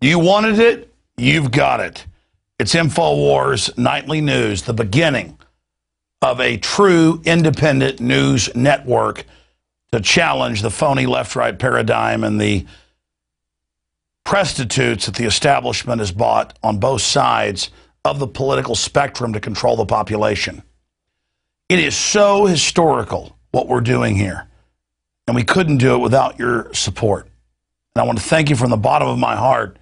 You wanted it, you've got it. It's Infowars Nightly News, the beginning of a true independent news network to challenge the phony left-right paradigm and the prostitutes that the establishment has bought on both sides of the political spectrum to control the population. It is so historical what we're doing here, and we couldn't do it without your support. And I want to thank you from the bottom of my heart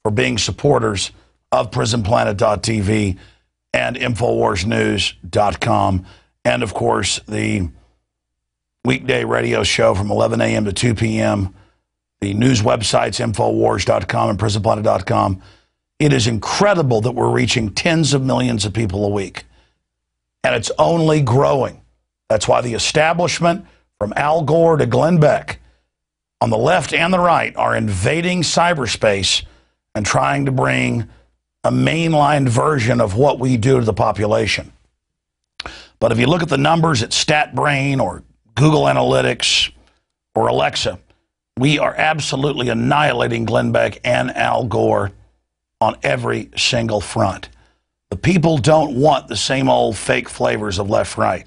for being supporters of PrisonPlanet.tv and InfoWarsNews.com, and, of course, the weekday radio show from 11 a.m. to 2 p.m., the news websites, Infowars.com and PrisonPlanet.com. It is incredible that we're reaching tens of millions of people a week, and it's only growing. That's why the establishment, from Al Gore to Glenn Beck, on the left and the right, are invading cyberspace and trying to bring a mainline version of what we do to the population. But if you look at the numbers at StatBrain or Google Analytics or Alexa, we are absolutely annihilating Glenn Beck and Al Gore on every single front. The people don't want the same old fake flavors of left-right.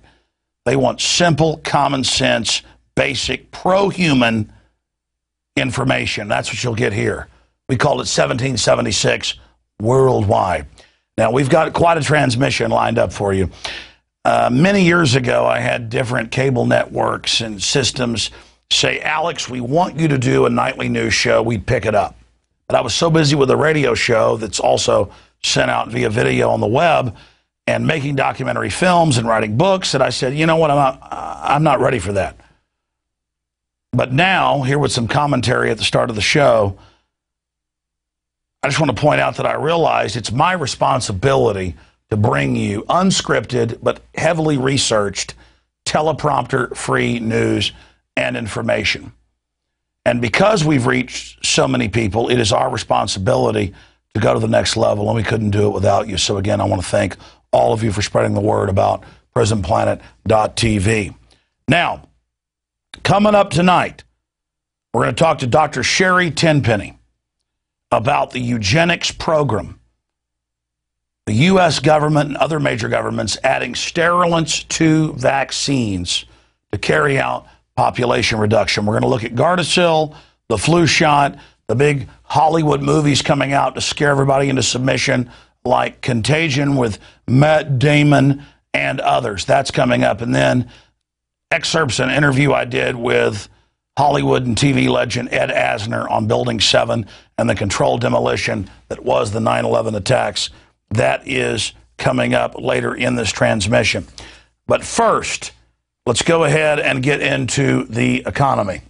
They want simple, common sense, basic, pro-human information. That's what you'll get here. We called it 1776 worldwide. Now, we've got quite a transmission lined up for you. Many years ago, I had different cable networks and systems say, Alex, we want you to do a nightly news show. We'd pick it up. But I was so busy with a radio show that's also sent out via video on the web and making documentary films and writing books that I said, you know what, I'm not ready for that. But now, here with some commentary at the start of the show, I just want to point out that I realized it's my responsibility to bring you unscripted but heavily researched, teleprompter-free news and information. And because we've reached so many people, it is our responsibility to go to the next level, and we couldn't do it without you. So again, I want to thank all of you for spreading the word about PrisonPlanet.tv. Now, coming up tonight, we're going to talk to Dr. Sherry Tenpenny about the eugenics program. The U.S. government and other major governments adding sterilants to vaccines to carry out population reduction. We're going to look at Gardasil, the flu shot, the big Hollywood movies coming out to scare everybody into submission, like Contagion with Matt Damon and others. That's coming up. And then excerpts an interview I did with Hollywood and TV legend Ed Asner on Building 7 and the controlled demolition that was the 9/11 attacks. That is coming up later in this transmission. But first, let's go ahead and get into the economy.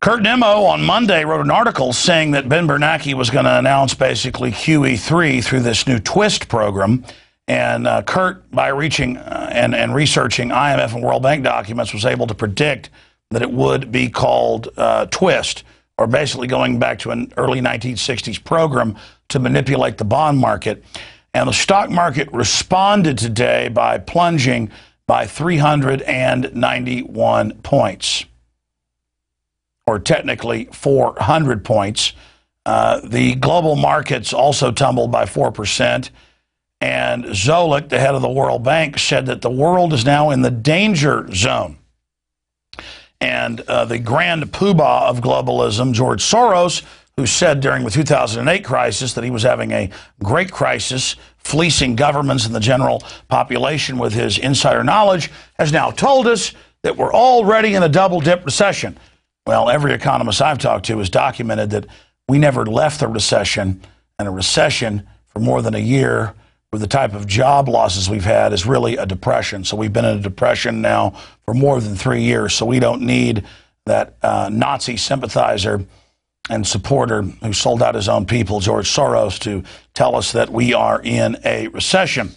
Kurt Nimmo on Monday wrote an article saying that Ben Bernanke was going to announce basically QE3 through this new TWIST program. And Kurt, by reaching and researching IMF and World Bank documents, was able to predict that it would be called TWIST, or basically going back to an early 1960s program to manipulate the bond market. And the stock market responded today by plunging by 391 points, or technically 400 points. The global markets also tumbled by 4%. And Zolik, the head of the World Bank, said that the world is now in the danger zone. And the grand poobah of globalism, George Soros, who said during the 2008 crisis that he was having a great crisis, fleecing governments and the general population with his insider knowledge, has now told us that we're already in a double-dip recession. Well, every economist I've talked to has documented that we never left the recession, and a recession for more than a year with the type of job losses we've had is really a depression. So we've been in a depression now for more than 3 years, so we don't need that Nazi sympathizer and supporter who sold out his own people, George Soros, to tell us that we are in a recession.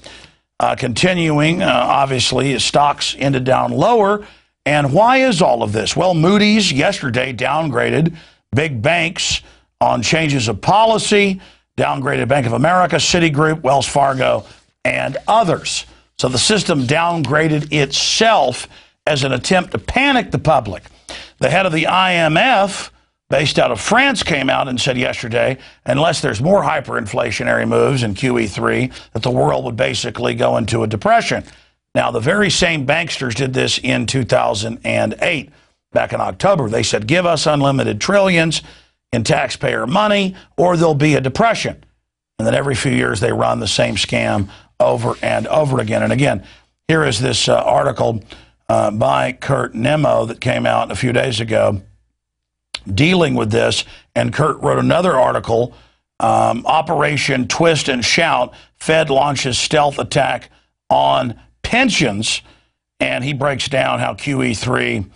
Continuing, obviously, stocks ended down lower. And why is all of this? Well, Moody's yesterday downgraded big banks on changes of policy, downgraded Bank of America, Citigroup, Wells Fargo, and others. So the system downgraded itself as an attempt to panic the public. The head of the IMF based out of France, came out and said yesterday, unless there's more hyperinflationary moves in QE3, that the world would basically go into a depression. Now, the very same banksters did this in 2008, back in October. They said, give us unlimited trillions in taxpayer money, or there'll be a depression. And then every few years, they run the same scam over and over again. And again, here is this article by Kurt Nemo that came out a few days ago dealing with this. And Kurt wrote another article, Operation Twist and Shout, Fed launches stealth attack on pensions. And he breaks down how QE3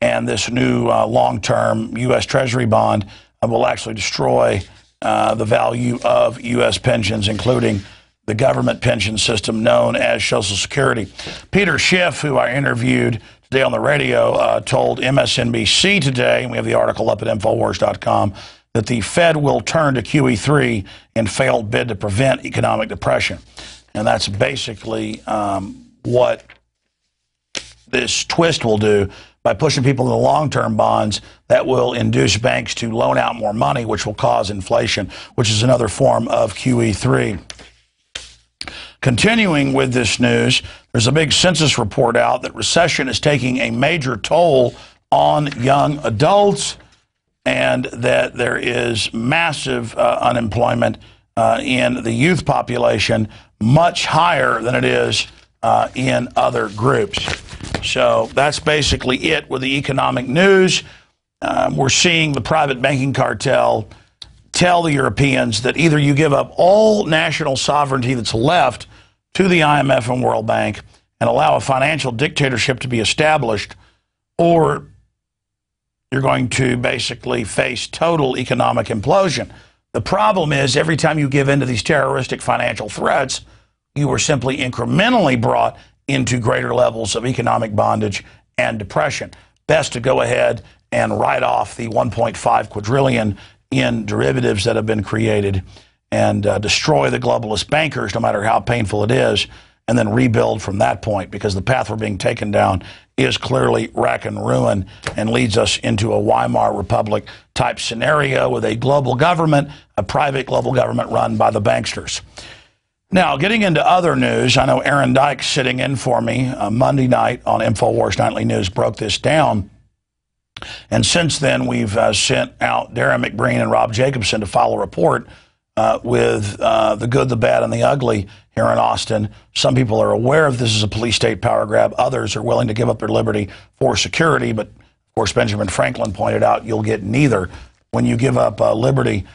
and this new long-term U.S. Treasury bond will actually destroy the value of U.S. pensions, including the government pension system known as Social Security. Peter Schiff, who I interviewed today on the radio, told MSNBC today, and we have the article up at Infowars.com, that the Fed will turn to QE3 in failed bid to prevent economic depression. And that's basically what this twist will do by pushing people into long-term bonds that will induce banks to loan out more money, which will cause inflation, which is another form of QE3. Continuing with this news, there's a big census report out that recession is taking a major toll on young adults and that there is massive unemployment in the youth population, much higher than it is in other groups. So that's basically it with the economic news. We're seeing the private banking cartel tell the Europeans that either you give up all national sovereignty that's left to the IMF and World Bank and allow a financial dictatorship to be established, or you're going to basically face total economic implosion. The problem is every time you give in to these terroristic financial threats, you are simply incrementally brought into greater levels of economic bondage and depression. Best to go ahead and write off the 1.5 quadrillion in derivatives that have been created and destroy the globalist bankers, no matter how painful it is, and then rebuild from that point, because the path we're being taken down is clearly rack and ruin and leads us into a Weimar Republic type scenario with a global government, a private global government run by the banksters. Now, getting into other news, I know Aaron Dyke sitting in for me Monday night on Infowars Nightly News broke this down. And since then, we've sent out Darren McBreen and Rob Jacobson to file a report with the good, the bad, and the ugly here in Austin. Some people are aware of this as a police state power grab. Others are willing to give up their liberty for security. But, of course, Benjamin Franklin pointed out you'll get neither. When you give up liberty,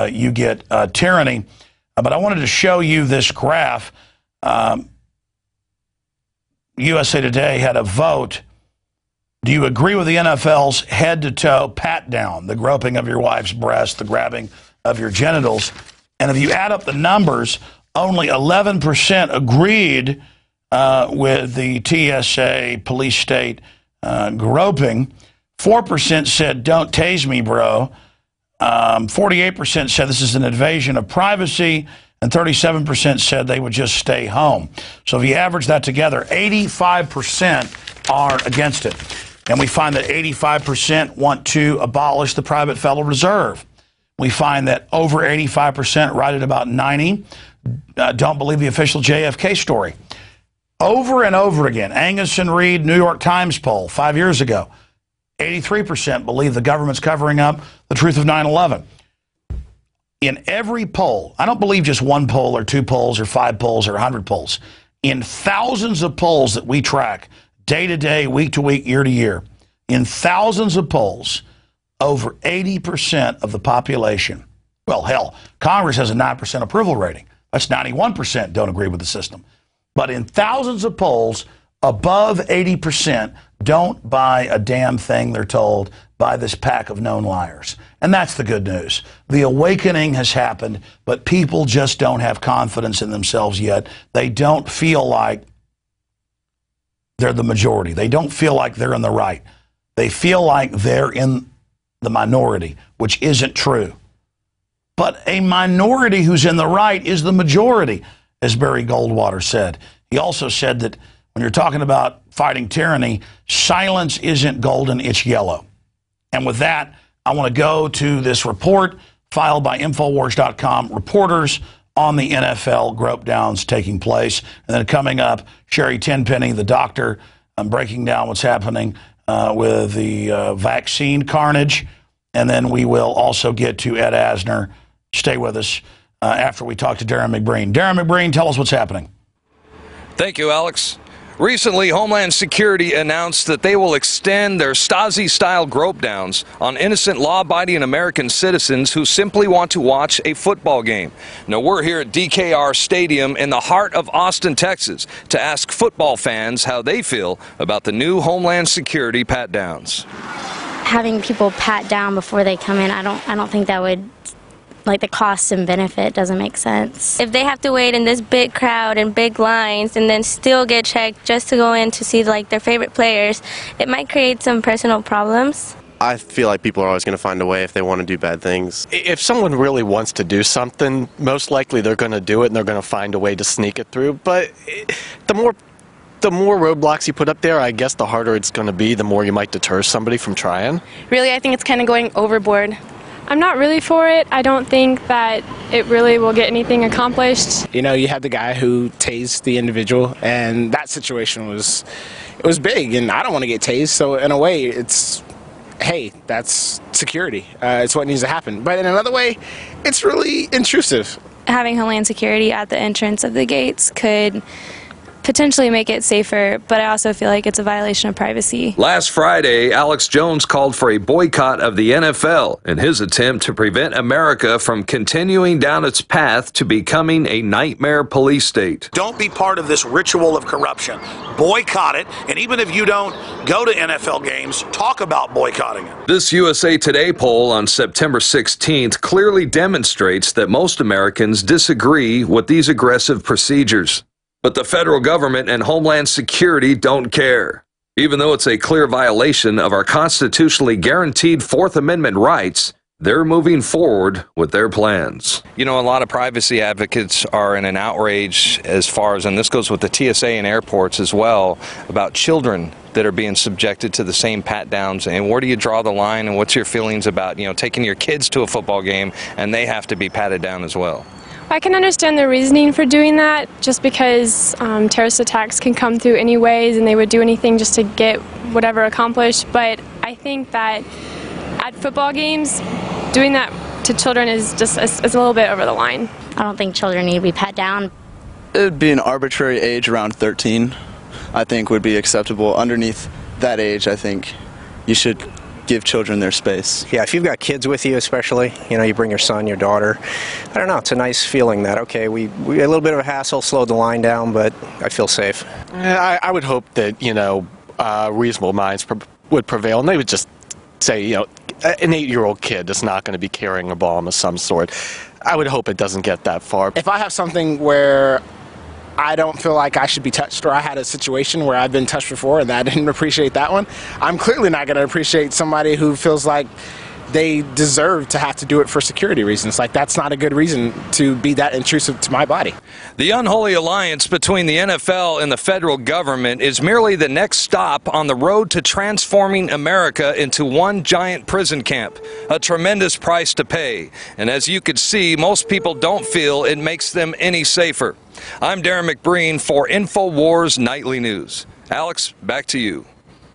you get tyranny. But I wanted to show you this graph. USA Today had a vote. Do you agree with the NFL's head-to-toe pat-down, the groping of your wife's breast, the grabbing of your genitals? And if you add up the numbers, only 11% agreed with the TSA police state groping. 4% said, don't tase me, bro. 48% said this is an invasion of privacy, and 37% said they would just stay home. So if you average that together, 85% are against it. And we find that 85% want to abolish the private Federal Reserve. We find that over 85%, right at about 90%, don't believe the official JFK story. Over and over again, Angus and Reid, New York Times poll 5 years ago, 83% believe the government's covering up the truth of 9/11. In every poll, I don't believe just one poll or two polls or 5 polls or 100 polls. In thousands of polls that we track, day to day, week to week, year to year, in thousands of polls, over 80% of the population, well, hell, Congress has a 9% approval rating. That's 91% don't agree with the system. But in thousands of polls, above 80% don't buy a damn thing they're told by this pack of known liars. And that's the good news. The awakening has happened, but people just don't have confidence in themselves yet. They don't feel like they're the majority. They don't feel like they're in the right. They feel like they're in the minority, which isn't true. But a minority who's in the right is the majority, as Barry Goldwater said. He also said that when you're talking about fighting tyranny, silence isn't golden, it's yellow. And with that, I want to go to this report filed by Infowars.com, reporters on the NFL grope downs taking place. And then coming up, Sherry Tenpenny, the doctor, breaking down what's happening with the vaccine carnage. And then we will also get to Ed Asner. Stay with us after we talk to Darren McBreen. Darren McBreen, tell us what's happening. Thank you, Alex. Recently, Homeland Security announced that they will extend their Stasi-style grope downs on innocent, law-abiding American citizens who simply want to watch a football game. Now, we're here at DKR Stadium in the heart of Austin, Texas, to ask football fans how they feel about the new Homeland Security pat-downs. Having people pat down before they come in, I don't think that would, like, the cost and benefit doesn't make sense. If they have to wait in this big crowd and big lines and then still get checked just to go in to see, like, their favorite players, it might create some personal problems. I feel like people are always going to find a way if they want to do bad things. If someone really wants to do something, most likely they're going to do it and they're going to find a way to sneak it through. But the more roadblocks you put up there, I guess the harder it's going to be, the more you might deter somebody from trying. Really, I think it's kind of going overboard. I'm not really for it. I don't think that it really will get anything accomplished. You know, you had the guy who tased the individual, and that situation was big, and I don't want to get tased, so in a way, it's, hey, that's security. It's what needs to happen. But in another way, it's really intrusive. Having Homeland Security at the entrance of the gates could potentially make it safer, but I also feel like it's a violation of privacy. Last Friday, Alex Jones called for a boycott of the NFL in his attempt to prevent America from continuing down its path to becoming a nightmare police state. Don't be part of this ritual of corruption. Boycott it, and even if you don't go to NFL games, talk about boycotting it. This USA Today poll on September 16th clearly demonstrates that most Americans disagree with these aggressive procedures. But the federal government and Homeland Security don't care. Even though it's a clear violation of our constitutionally guaranteed Fourth Amendment rights, they're moving forward with their plans. You know, a lot of privacy advocates are in an outrage as far as, and this goes with the TSA and airports as well, about children that are being subjected to the same pat downs. And where do you draw the line, and what's your feelings about, you know, taking your kids to a football game and they have to be patted down as well? I can understand the reasoning for doing that, just because terrorist attacks can come through any ways and they would do anything just to get whatever accomplished. But I think that at football games, doing that to children is just is a little bit over the line. I don't think children need to be pat down. It would be an arbitrary age around 13, I think would be acceptable. Underneath that age, I think you should give children their space. Yeah, if you've got kids with you, especially, you know, you bring your son, your daughter, I don't know, it's a nice feeling that, okay, we a little bit of a hassle, slowed the line down, but I feel safe. I would hope that, you know, reasonable minds would prevail, and they would just say, you know, an 8-year-old kid is not going to be carrying a bomb of some sort. I would hope it doesn't get that far. If I have something where I don't feel like I should be touched, or I had a situation where I've been touched before and I didn't appreciate that one, I'm clearly not going to appreciate somebody who feels like they deserve to have to do it for security reasons. Like, that's not a good reason to be that intrusive to my body. The unholy alliance between the NFL and the federal government is merely the next stop on the road to transforming America into one giant prison camp, a tremendous price to pay. And as you could see, most people don't feel it makes them any safer. I'm Darren McBreen for Infowars Nightly News. Alex, back to you.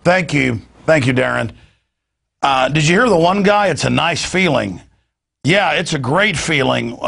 Thank you. Thank you, Darren. Did you hear the one guy? It's a nice feeling. Yeah, it's a great feeling.